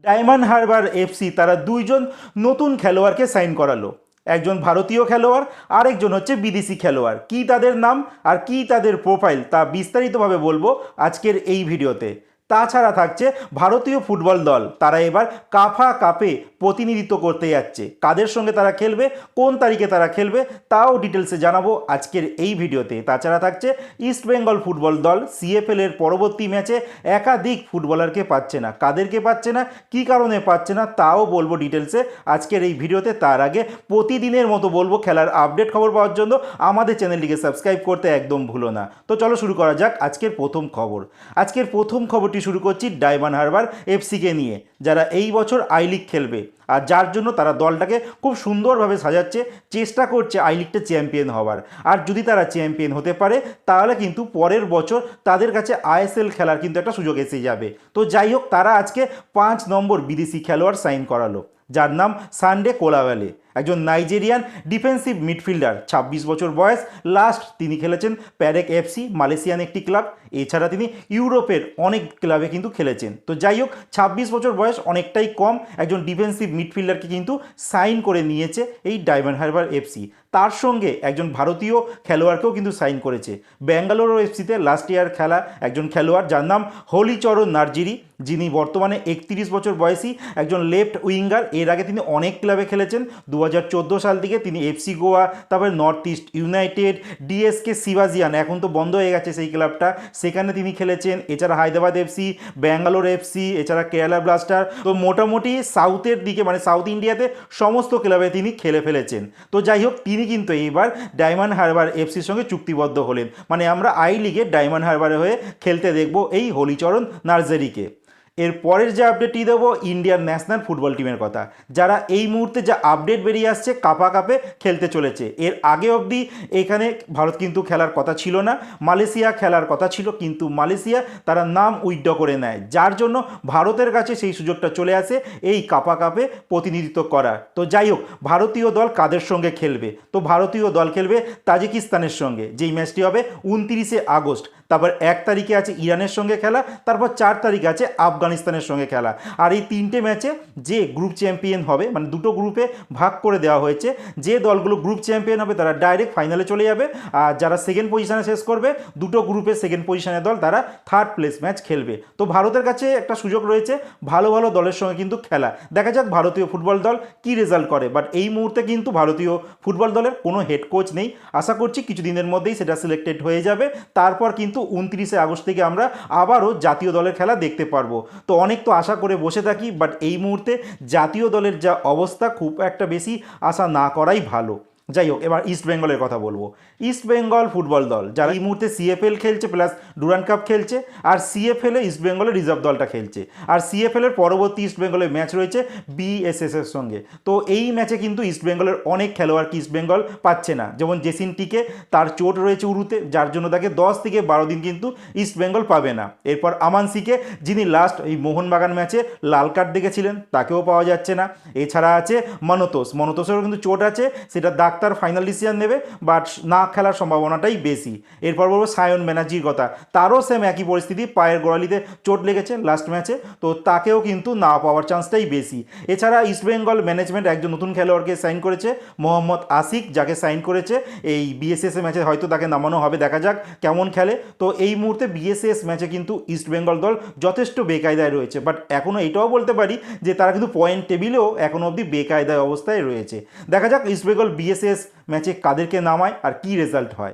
Diamond Harbour FC তারা দুইজন নতুন খেলোয়াড়কে সাইন করালো। একজন ভারতীয় খেলোয়াড়, আরেকজন হচ্ছে বিদেশি খেলোয়াড়। কি তাদের নাম আর কি তাদের প্রোফাইল তা বিস্তারিতভাবে বলবো আজকের এই ভিডিওতে। তাছাড়া থাকছে ভারতীয় ফুটবল দল, তারা এবার কাফা কাপে প্রতিনিধিত্ব করতে যাচ্ছে। কাদের সঙ্গে তারা খেলবে, কোন তারিখে তারা খেলবে, তাও ডিটেলসে জানাবো আজকের এই ভিডিওতে। তাছাড়া থাকছে ইস্টবেঙ্গল ফুটবল দল সিএফএল এর পরবর্তী ম্যাচে একাধিক ফুটবলারকে পাচ্ছে না। কাদেরকে পাচ্ছে না, কী কারণে পাচ্ছে না, তাও বলবো ডিটেলসে আজকের এই ভিডিওতে। তার আগে প্রতিদিনের মতো বলবো, খেলার আপডেট খবর পাওয়ার জন্য আমাদের চ্যানেলটিকে সাবস্ক্রাইব করতে একদম ভুলো না। তো চলো শুরু করা যাক আজকের প্রথম খবর। আজকের প্রথম খবরটি শুরু করছি ডায়মন্ড হারবার এফসিকে নিয়ে, যারা এই বছর আই লিগ খেলবে আর যার জন্য তারা দলটাকে খুব সুন্দরভাবে সাজাচ্ছে, চেষ্টা করছে আই লিগটা চ্যাম্পিয়ন হওয়ার। আর যদি তারা চ্যাম্পিয়ন হতে পারে তাহলে কিন্তু পরের বছর তাদের কাছে আইএসএল খেলার কিন্তু একটা সুযোগ এসে যাবে। তো যাই হোক, তারা আজকে 5 নম্বর বিদেশি খেলোয়াড় সাইন করালো, যার নাম সানডে কোলাওয়ালে, একজন নাইজেরিয়ান ডিফেন্সিভ মিডফিল্ডার, 26 বছর বয়স। লাস্ট তিনি খেলেছেন প্যারেক এফসি, মালয়েশিয়ান একটি ক্লাব। এছাড়া তিনি ইউরোপের অনেক ক্লাবে কিন্তু খেলেছেন। তো যাই হোক, 26 বছর বয়স অনেকটাই কম, একজন ডিফেন্সিভ মিডফিল্ডারকে কিন্তু সাইন করে নিয়েছে এই ডায়মন্ড হারবার এফসি। তার সঙ্গে একজন ভারতীয় খেলোয়াড়কেও কিন্তু সাইন করেছে। ব্যাঙ্গালোর এফসিতে লাস্ট ইয়ার খেলা একজন খেলোয়াড়, যার নাম হলিচরণ নার্জিরি, যিনি বর্তমানে 31 বছর বয়সী, একজন লেফট উইঙ্গার। এর আগে তিনি অনেক ক্লাবে খেলেছেন। 2014 সাল থেকে তিনি এফসি গোয়া, তারপরে নর্থ ইস্ট ইউনাইটেড, ডিএসকে শিবাজিয়ান, এখন তো বন্ধ হয়ে গেছে সেই ক্লাবটা, সেখানে তিনি খেলেছেন। এছাড়া হায়দ্রাবাদ এফসি, ব্যাঙ্গালোর এফসি, এছাড়া কেরালা ব্লাস্টার। তো মোটামুটি সাউথের দিকে, মানে সাউথ ইন্ডিয়াতে সমস্ত ক্লাবে তিনি খেলে ফেলেছেন। তো যাই হোক, তিনি কিন্তু এইবার ডায়মন্ড হারবার এফসির সঙ্গে চুক্তিবদ্ধ হলেন, মানে আমরা আই লিগে ডায়মন্ড হারবারের হয়ে খেলতে দেখব এই হলিচরণ নার্জারিকে। এর পরের যে আপডেটটি দেবো ইন্ডিয়ান ন্যাশনাল ফুটবল টিমের কথা, যারা এই মুহূর্তে যা আপডেট বেরিয়ে আসছে কাপা কাপে খেলতে চলেছে। এর আগে অবধি এখানে ভারত কিন্তু খেলার কথা ছিল না, মালয়েশিয়া খেলার কথা ছিল, কিন্তু মালয়েশিয়া তারা নাম উইথড্র করে নেয়, যার জন্য ভারতের কাছে সেই সুযোগটা চলে আসে এই কাপা কাপে প্রতিনিধিত্ব করার। তো যাই হোক, ভারতীয় দল কাদের সঙ্গে খেলবে, তো ভারতীয় দল খেলবে তাজিকিস্তানের সঙ্গে, যেই ম্যাচটি হবে 29শে আগস্ট। তারপর 1 তারিখে আছে ইরানের সঙ্গে খেলা, তারপর 4 তারিখে আছে আফগানিস্তানের সঙ্গে খেলা। আর এই 3টে ম্যাচে যে গ্রুপ চ্যাম্পিয়ন হবে, মানে দুটো গ্রুপে ভাগ করে দেওয়া হয়েছে, যে দলগুলো গ্রুপ চ্যাম্পিয়ন হবে তারা ডাইরেক্ট ফাইনালে চলে যাবে, আর যারা সেকেন্ড পজিশনে শেষ করবে, দুটো গ্রুপে সেকেন্ড পজিশনের দল তারা থার্ড প্লেস ম্যাচ খেলবে। তো ভারতের কাছে একটা সুযোগ রয়েছে ভালো ভালো দলের সঙ্গে কিন্তু খেলা। দেখা যাক ভারতীয় ফুটবল দল কি রেজাল্ট করে। বাট এই মুহূর্তে কিন্তু ভারতীয় ফুটবল দলের কোনো হেড কোচ নেই, আশা করছি কিছুদিনের মধ্যেই সেটা সিলেক্টেড হয়ে যাবে। তারপর কিন্তু 29শে আগস্ট থেকে আমরা আবারও জাতীয় দলের খেলা দেখতে পারবো। তো অনেক তো আশা করে বসে থাকি, বাট এই মুহূর্তে জাতীয় দলের যা অবস্থা, খুব একটা বেশি আশা না করাই ভালো। যাই হোক, এবার ইস্ট বেঙ্গলের কথা বলবো। ইস্ট বেঙ্গল ফুটবল দল যারা এই মুহূর্তে সিএফএল খেলছে প্লাস ডুরান্ড কাপ খেলছে, আর সিএফএলে ইস্ট বেঙ্গলের রিজার্ভ দলটা খেলছে, আর সিএফএল এর পরবর্তী ইস্ট বেঙ্গলের ম্যাচ রয়েছে বিএসএস এর সঙ্গে। তো এই ম্যাচে কিন্তু ইস্ট বেঙ্গলের অনেক খেলোয়াড়কে ইস্ট বেঙ্গল পাচ্ছে না, যেমন জেসিন টিকে, তার চোট রয়েছে উরুতে, যার জন্য তাকে 10 থেকে 12 দিন কিন্তু ইস্ট বেঙ্গল পাবে না। এরপর আমান সিকে, যিনি লাস্ট এই মোহনবাগান ম্যাচে লাল কার্ড দেখেছিলেন, তাকেও পাওয়া যাচ্ছে না। এছাড়া আছে মনতোসেরও কিন্তু চোট আছে, সেটা ডাক্তার ফাইনাল ডিসিশন নেবে, বাট না খেলার সম্ভাবনাটাই বেশি। এরপর বলবো সায়ন ব্যানার্জির কথা, তারও সেম একই পরিস্থিতি, পায়ের গোড়ালিতে চোট লেগেছে লাস্ট ম্যাচে, তো তাকেও কিন্তু না পাওয়ার চান্সটাই বেশি। এছাড়া ইস্টবেঙ্গল ম্যানেজমেন্ট একজন নতুন খেলোয়াড়কে সাইন করেছে, মোহাম্মদ আসিক, যাকে সাইন করেছে এই বিএসএস ম্যাচে, হয়তো তাকে নামানো হবে, দেখা যাক কেমন খেলে। তো এই মুহূর্তে বিএসএস ম্যাচে কিন্তু ইস্টবেঙ্গল দল যথেষ্ট বেকায়দায় রয়েছে, বাট এখনও এটাও বলতে পারি যে তারা কিন্তু পয়েন্ট টেবিলেও এখনও অবধি বেকায়দায় অবস্থায় রয়েছে। দেখা যাক ইস্টবেঙ্গল বিএসএস ম্যাচে কাদেরকে নামায় আর কি রেজাল্ট হয়।